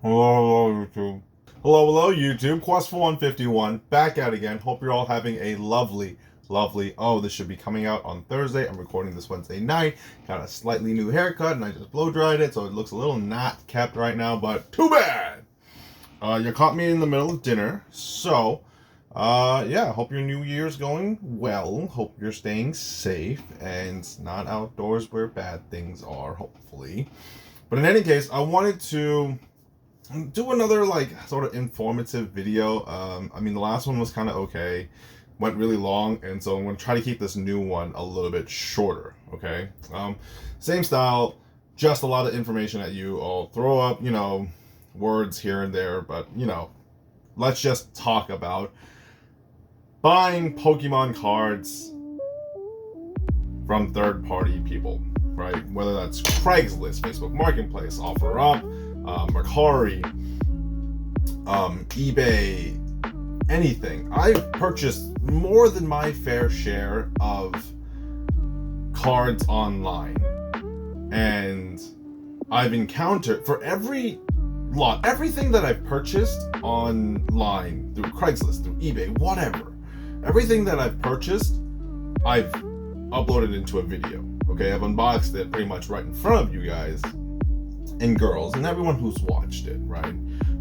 Hello, YouTube. Hello, YouTube. Quest for 151, back out again. Hope you're all having a lovely, this should be coming out on Thursday. I'm recording this Wednesday night. Got a slightly new haircut, and I just blow dried it, so it looks a little not kept right now, but too bad! You caught me in the middle of dinner, so, hope your New Year's going well. Hope you're staying safe, and not outdoors where bad things are, hopefully. But in any case, I wanted to do another sort of informative video. The last one was kind of okay, went really long, and so I'm going to try to keep this new one a little bit shorter. Okay, same style, just a lot of information at you. I'll throw up words here and there, but let's just talk about buying Pokemon cards from third-party people, right? Whether that's Craigslist, Facebook Marketplace, OfferUp, Mercari, eBay, anything. I've purchased more than my fair share of cards online, and I've encountered for everything that I've purchased online through Craigslist, through eBay, whatever, everything that I've purchased, I've uploaded into a video. Okay, I've unboxed it pretty much right in front of you guys and girls and everyone who's watched it, right?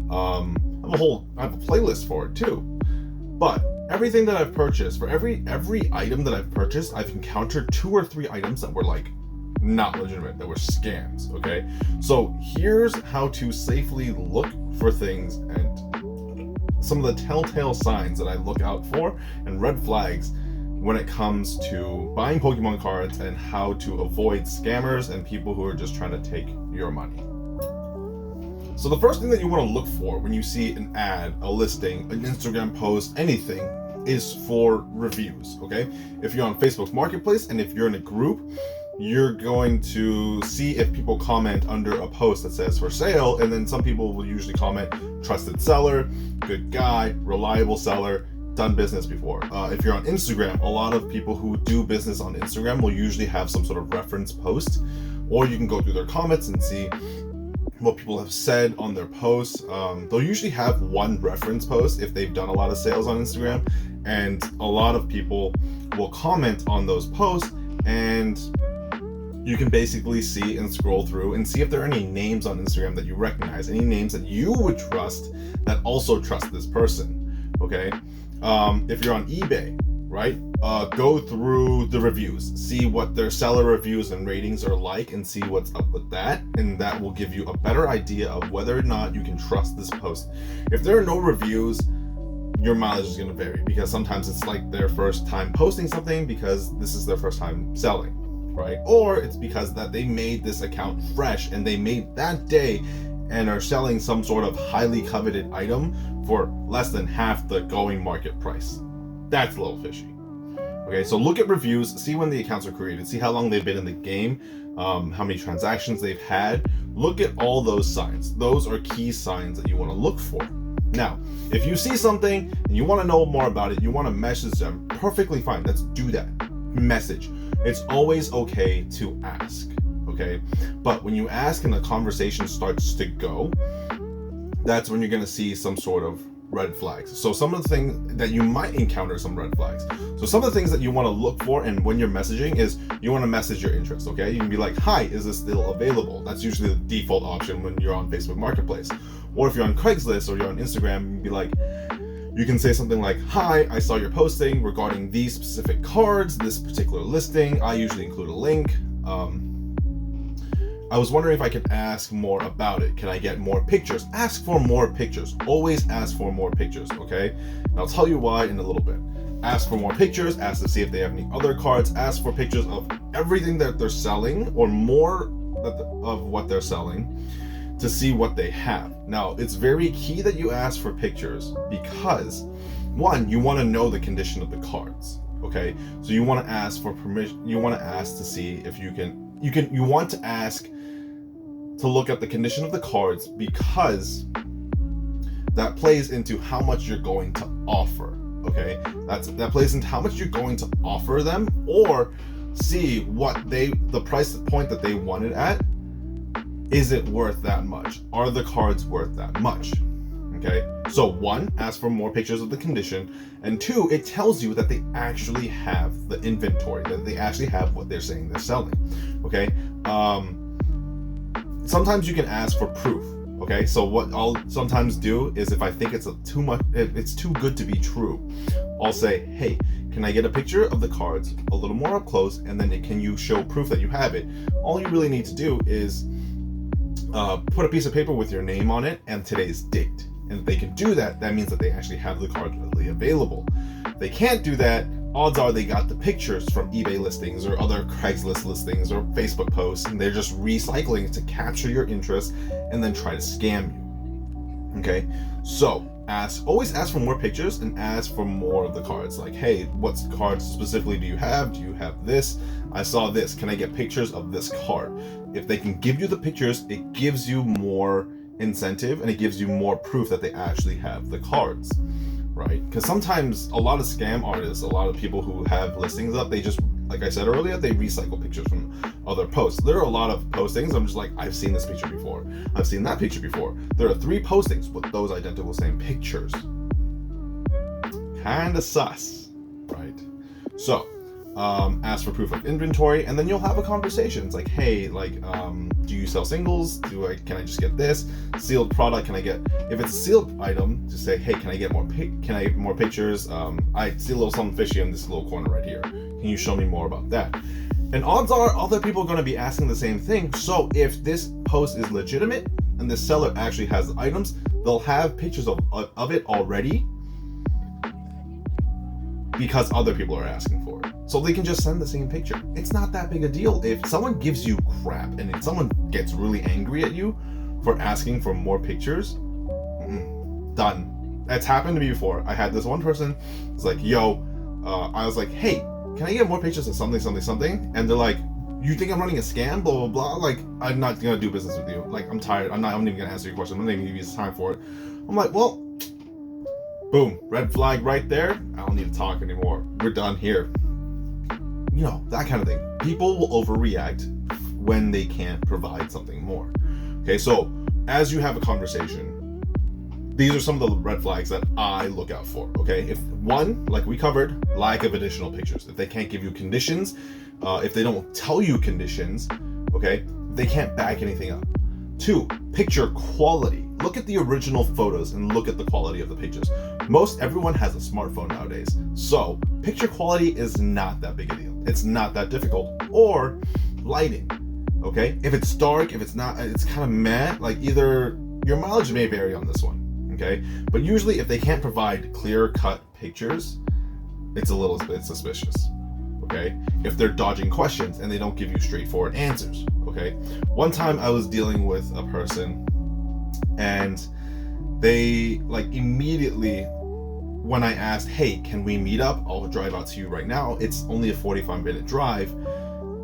I have a playlist for it too. But everything that I've purchased, for every item that I've purchased, I've encountered 2 or 3 items that were not legitimate, that were scams. Okay, so here's how to safely look for things and some of the telltale signs that I look out for and red flags when it comes to buying Pokemon cards, and how to avoid scammers and people who are just trying to take your money. So the first thing that you want to look for when you see an ad, a listing, an Instagram post, anything, is for reviews, okay? If you're on Facebook Marketplace and if you're in a group, you're going to see if people comment under a post that says for sale, and then some people will usually comment trusted seller, good guy, reliable seller, done business before. If you're on Instagram, a lot of people who do business on Instagram will usually have some sort of reference post, or you can go through their comments and see what people have said on their posts. They'll usually have one reference post if they've done a lot of sales on Instagram, and a lot of people will comment on those posts, and you can basically see and scroll through and see if there are any names on Instagram that you recognize, any names that you would trust that also trust this person. Okay, if you're on eBay, right, go through the reviews, see what their seller reviews and ratings are like, and see what's up with that, and that will give you a better idea of whether or not you can trust this post. If there are no reviews, your mileage is going to vary, because sometimes it's like their first time posting something because this is their first time selling, right? Or it's because that they made this account fresh and they made that day and are selling some sort of highly coveted item for less than half the going market price. That's a little fishy. Okay, so look at reviews, see when the accounts are created, see how long they've been in the game, how many transactions they've had. Look at all those signs. Those are key signs that you want to look for. Now, if you see something and you want to know more about it, you want to message them, perfectly fine. Let's do that. Message. It's always okay to ask. Okay, but when you ask and the conversation starts to go, that's when you're going to see some sort of red flags. So some of the things that you might encounter some red flags. So some of the things that you want to look for, and when you're messaging, is you want to message your interest. Okay, you can be like, hi, is this still available? That's usually the default option when you're on Facebook Marketplace. Or if you're on Craigslist or you're on Instagram, you can be like, you can say something like, hi, I saw your posting regarding these specific cards, this particular listing. I usually include a link. I was wondering if I could ask more about it. Can I get more pictures? Ask for more pictures. Always ask for more pictures, okay? And I'll tell you why in a little bit. Ask for more pictures, ask to see if they have any other cards, ask for pictures of everything that they're selling, or more of what they're selling, to see what they have. Now, it's very key that you ask for pictures, because one, you want to know the condition of the cards, okay? So you want to ask for permission, you want to ask to see if you want to ask to look at the condition of the cards, because that plays into how much you're going to offer, okay? That plays into how much you're going to offer them, or see what the price point that they want it at is it worth that much? Are the cards worth that much? Okay, so 1, ask for more pictures of the condition, and 2, it tells you that they actually have the inventory, that they actually have what they're saying they're selling. Okay, sometimes you can ask for proof. Okay, so what I'll sometimes do is, if I think it's it's too good to be true, I'll say, hey, can I get a picture of the cards a little more up close, and then can you show proof that you have it? All you really need to do is put a piece of paper with your name on it and today's date. And if they can do that, that means that they actually have the cards readily available. If they can't do that, odds are they got the pictures from eBay listings or other Craigslist listings or Facebook posts, and they're just recycling it to capture your interest and then try to scam you. Okay, so always ask for more pictures and ask for more of the cards. Like, hey, what cards specifically do you have? Do you have this? I saw this. Can I get pictures of this card? If they can give you the pictures, it gives you more incentive and it gives you more proof that they actually have the cards, right? Because sometimes a lot of scam artists, a lot of people who have listings up, they just, like I said earlier, they recycle pictures from other posts. There are a lot of postings I'm just like, I've seen this picture before, I've seen that picture before. There are 3 postings with those identical same pictures. Kinda sus, right? So ask for proof of inventory, and then you'll have a conversation. It's like, hey, like, do you sell singles? Can I just get this sealed product? Can I get, if it's a sealed item, just say, hey, can I get more pictures? I see a little something fishy in this little corner right here. Can you show me more about that? And odds are other people are going to be asking the same thing. So if this post is legitimate and the seller actually has the items, they'll have pictures of it already because other people are asking for it. So they can just send the same picture. It's not that big a deal. If someone gives you crap and if someone gets really angry at you for asking for more pictures, done. That's happened to me before. I had this one person, it's like, yo, I was like, hey, can I get more pictures of something, something, something? And they're like, you think I'm running a scam? Blah, blah, blah. Like, I'm not gonna do business with you. Like, I'm tired. I'm not even gonna answer your question. I'm not even gonna give you time for it. I'm like, well, boom, red flag right there. I don't need to talk anymore. We're done here. You know, that kind of thing. People will overreact when they can't provide something more. Okay, so as you have a conversation, these are some of the red flags that I look out for. Okay, if one, like we covered, lack of additional pictures. If they can't give you conditions, if they don't tell you conditions, okay, they can't back anything up. 2, picture quality. Look at the original photos and look at the quality of the pictures. Everyone has a smartphone nowadays, so picture quality is not that big a deal. It's not that difficult. Or lighting, okay? If it's dark, if it's not, it's kind of meh, like either, your mileage may vary on this one, okay? But usually if they can't provide clear-cut pictures, it's a little bit suspicious, okay? If they're dodging questions and they don't give you straightforward answers, okay? One time I was dealing with a person and they like immediately, when I asked, hey, can we meet up? I'll drive out to you right now. It's only a 45-minute drive.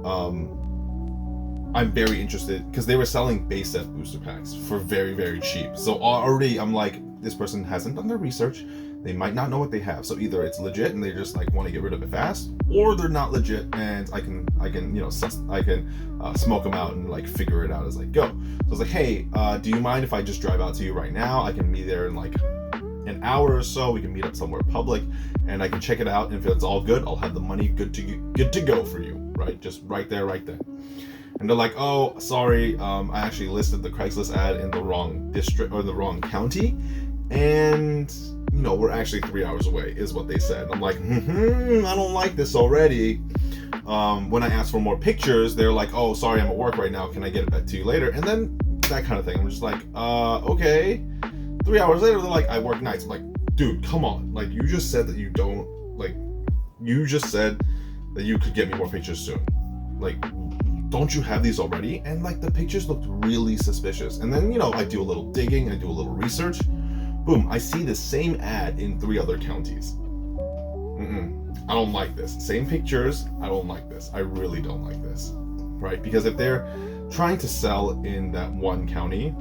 I'm very interested because they were selling base set booster packs for very, very cheap. So already I'm like, this person hasn't done their research. They might not know what they have. So either it's legit and they just like want to get rid of it fast, or they're not legit and I can smoke them out and like figure it out as I go. So I was like, hey, do you mind if I just drive out to you right now? I can be there in like an hour or so. We can meet up somewhere public and I can check it out. And if it's all good, I'll have the money good to go for you, right? Just right there, right then. And they're like, oh, sorry, I actually listed the Craigslist ad in the wrong district or the wrong county, and you know, we're actually 3 hours away, is what they said. I'm like, I don't like this already. When I asked for more pictures, they're like, oh, sorry, I'm at work right now. Can I get it back to you later? And then that kind of thing. I'm just like, okay. 3 hours later, they're like, I work nights. I'm like, dude, come on. Like, you just said that you don't, like, you just said that you could get me more pictures soon. Like, don't you have these already? And like, the pictures looked really suspicious. And then, you know, I do a little digging, I do a little research. Boom, I see the same ad in 3 other counties. I don't like this. Same pictures, I don't like this. I really don't like this, right? Because if they're trying to sell in that one county,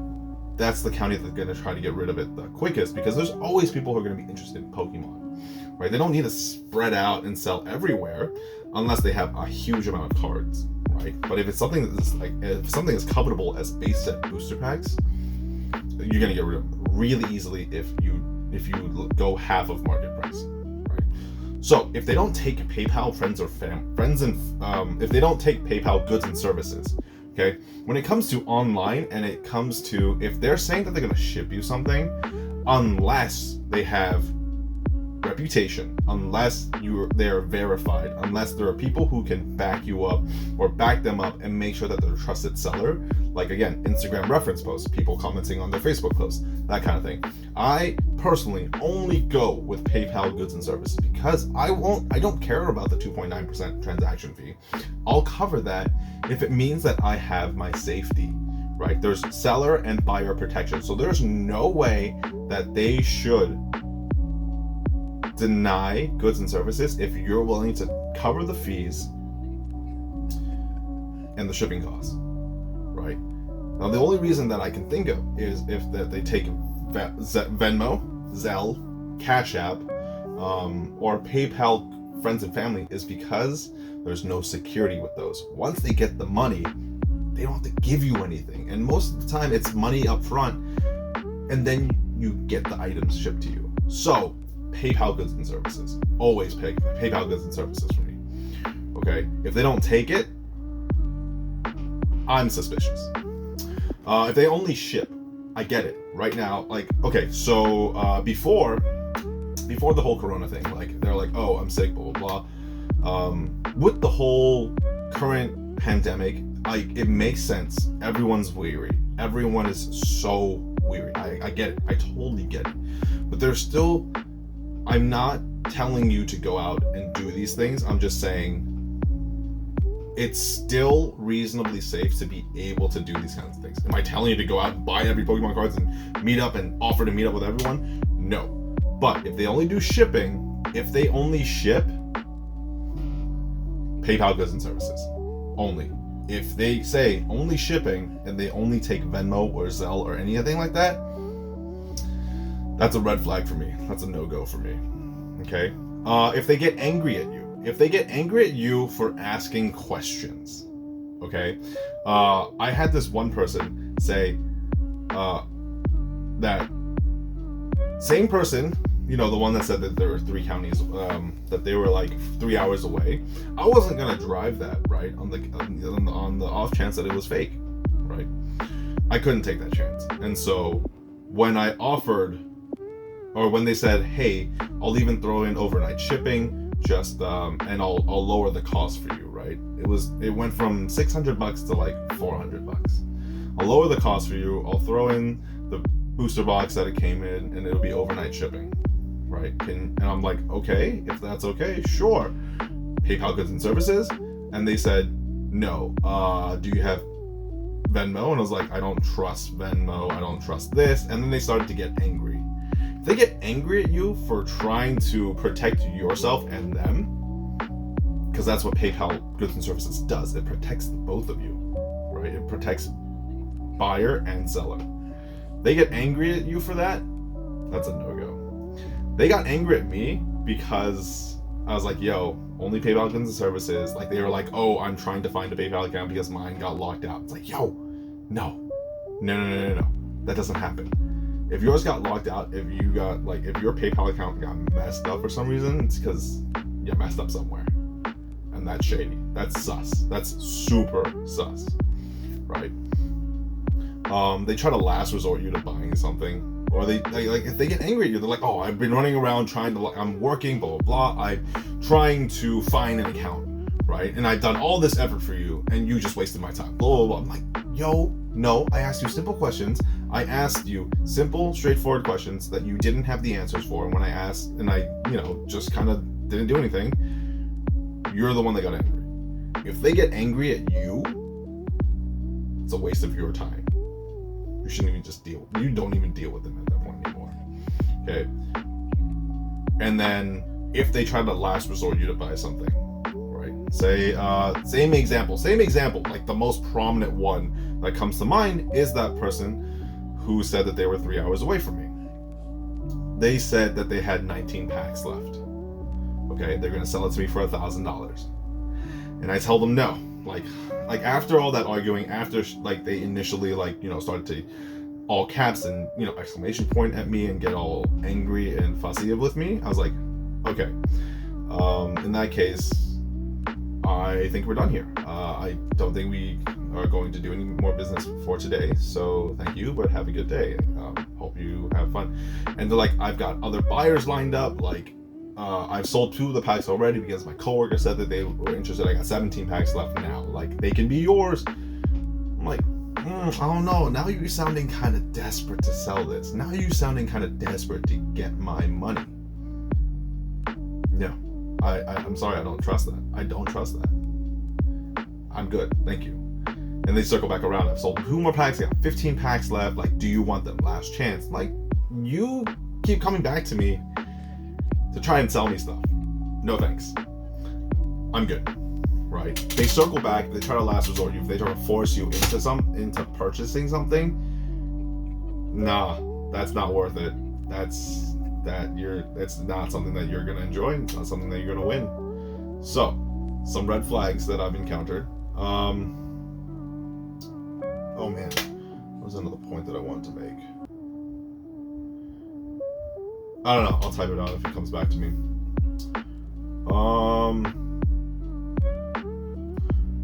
that's the county that's gonna try to get rid of it the quickest, because there's always people who are gonna be interested in Pokemon, right? They don't need to spread out and sell everywhere unless they have a huge amount of cards, right? But if it's something that's like, if something is covetable as base set booster packs, you're gonna get rid of them really easily if you go half of market price, right? So if they don't take PayPal if they don't take PayPal goods and services, okay, when it comes to online and it comes to, if they're saying that they're gonna ship you something, unless they have reputation, unless they're verified, unless there are people who can back you up or back them up and make sure that they're a trusted seller, like again, Instagram reference posts, people commenting on their Facebook posts, that kind of thing. I personally only go with PayPal goods and services because I don't care about the 2.9% transaction fee. I'll cover that if it means that I have my safety, right? There's seller and buyer protection. So there's no way that they should deny goods and services if you're willing to cover the fees and the shipping costs, right? Now, the only reason that I can think of is if that they take Venmo, Zelle, Cash App, or PayPal friends and family, is because there's no security with those. Once they get the money, they don't have to give you anything, and most of the time it's money up front, and then you get the items shipped to you. So PayPal goods and services. Always PayPal goods and services for me. Okay? If they don't take it, I'm suspicious. If they only ship, I get it. Right now, like, okay, so before the whole Corona thing, like, they're like, oh, I'm sick, blah, blah, blah. With the whole current pandemic, it makes sense. Everyone's weary. Everyone is so weary. I get it. I totally get it. But there's still, I'm not telling you to go out and do these things. I'm just saying it's still reasonably safe to be able to do these kinds of things. Am I telling you to go out and buy every Pokemon cards and meet up and offer to meet up with everyone? No. But if they only do shipping, if they only ship, PayPal goods and services only. If they say only shipping and they only take Venmo or Zelle or anything like that, that's a red flag for me. That's a no-go for me. Okay? If they get angry at you, for asking questions, okay? I had this one person say that same person, you know, the one that said that there were 3 counties, that they were like 3 hours away. I wasn't gonna drive that, right? On the off chance that it was fake, right? I couldn't take that chance. And so when I offered, or when they said, hey, I'll even throw in overnight shipping, just and I'll lower the cost for you, right? It went from $600 to like $400. I'll lower the cost for you. I'll throw in the booster box that it came in, and it'll be overnight shipping, right? And I'm like, okay, if that's okay, sure. PayPal goods and services, and they said, no. Do you have Venmo? And I was like, I don't trust Venmo. I don't trust this. And then they started to get angry. If they get angry at you for trying to protect yourself and them, because that's what PayPal goods and services does. It protects both of you, right? It protects buyer and seller. They get angry at you for that, that's a no-go. They got angry at me because I was like, yo, only PayPal goods and services. Like, they were like, oh, I'm trying to find a PayPal account because mine got locked out. It's like, yo, no. That doesn't happen. If yours got locked out, if your PayPal account got messed up for some reason, it's because you messed up somewhere. And that's shady. That's sus. That's super sus. Right? They try to last resort you to buying something. Or they if they get angry at you, they're like, oh, I've been running around I'm working, blah, blah, blah. I'm trying to find an account, right? And I've done all this effort for you, and you just wasted my time, blah, blah, blah. I'm like, yo, no, I asked you simple questions. I asked you simple, straightforward questions that you didn't have the answers for. And when I asked, and I, just kind of didn't do anything, you're the one that got angry. If they get angry at you, it's a waste of your time. You shouldn't even you don't even deal with them at that point anymore. Okay? And then if they try to last resort you to buy something, right? Say, same example, like the most prominent one that comes to mind is that person who said that they were 3 hours away from me. They said that they had 19 packs left. Okay, they're gonna sell it to me for $1,000. And I tell them no. like after all that arguing, after like they initially like, started to all caps and, exclamation point at me and get all angry and fussy with me, I was like, okay, in that case, I think we're done here. I don't think we are going to do any more business for today, so thank you, but have a good day. Hope you have fun. And they're like, I've got other buyers lined up, like, I've sold 2 of the packs already because my coworker said that they were interested. I got 17 packs left now. Like, they can be yours. I'm like, I don't know. Now you're sounding kind of desperate to sell this. Now you're sounding kind of desperate to get my money. No, I'm sorry. I don't trust that. I don't trust that. I'm good. Thank you. And they circle back around. I've sold 2 more packs. I got 15 packs left. Like, do you want them? Last chance. Like, you keep coming back to me to try and sell me stuff. No thanks. I'm good. Right? They circle back, they try to last resort you, if they try to force you into purchasing something, nah, that's not worth it. That's not something that you're gonna enjoy, it's not something that you're gonna win. So, some red flags that I've encountered. Oh man, what was another point that I wanted to make? I don't know, I'll type it out if it comes back to me.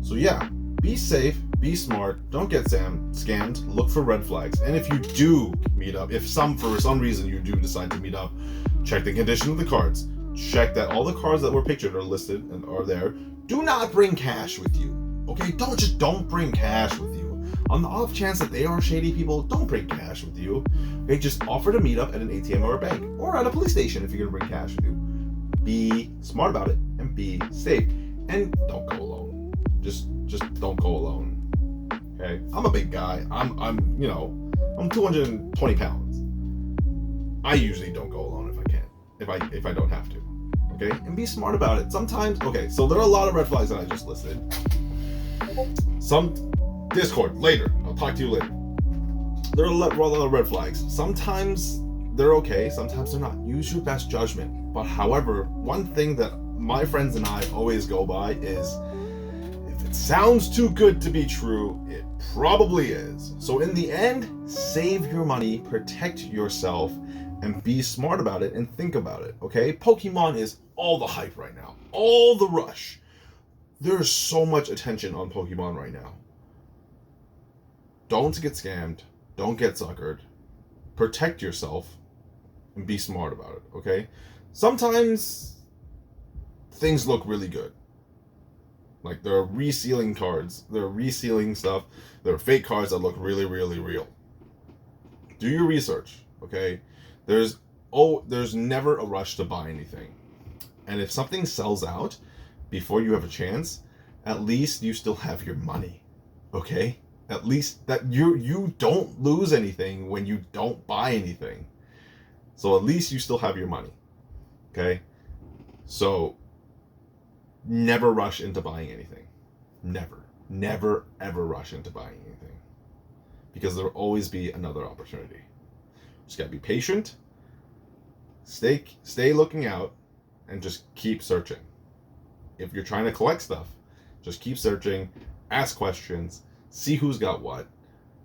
So yeah, be safe, be smart, don't get scammed, look for red flags. And if you do meet up, if for some reason you do decide to meet up, check the condition of the cards. Check that all the cards that were pictured are listed and are there. Do not bring cash with you. Okay, don't bring cash with you. On the off chance that they are shady people, don't bring cash with you. Okay, just offer to meet up at an ATM or a bank or at a police station if you're gonna bring cash with you. Be smart about it and be safe. And don't go alone. Just don't go alone. Okay? I'm a big guy. I'm 220 pounds. I usually don't go alone if I can. If I don't have to. Okay? And be smart about it. Sometimes, okay, so there are a lot of red flags that I just listed. Some Discord, later. I'll talk to you later. There are a lot of red flags. Sometimes they're okay, sometimes they're not. Use your best judgment. But however, one thing that my friends and I always go by is, if it sounds too good to be true, it probably is. So in the end, save your money, protect yourself, and be smart about it and think about it, okay? Pokemon is all the hype right now, all the rush. There's so much attention on Pokemon right now. Don't get scammed, don't get suckered, protect yourself, and be smart about it, okay? Sometimes things look really good. Like, there are resealing cards, there are resealing stuff, there are fake cards that look really, really real. Do your research, okay? There's never a rush to buy anything. And if something sells out before you have a chance, at least you still have your money, okay? At least that you don't lose anything when you don't buy anything. So at least you still have your money, okay? So never rush into buying anything. Never ever rush into buying anything, because there will always be another opportunity. Just gotta be patient, stay looking out, and just keep searching. If you're trying to collect stuff, just keep searching, ask questions, see who's got what.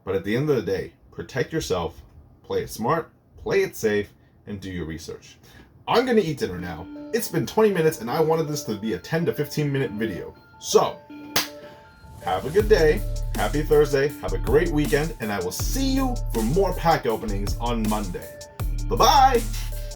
But at the end of the day, protect yourself, play it smart, play it safe, and do your research. I'm gonna eat dinner now. It's been 20 minutes and I wanted this to be a 10 to 15 minute video. So, have a good day, happy Thursday, have a great weekend, and I will see you for more pack openings on Monday. Bye-bye!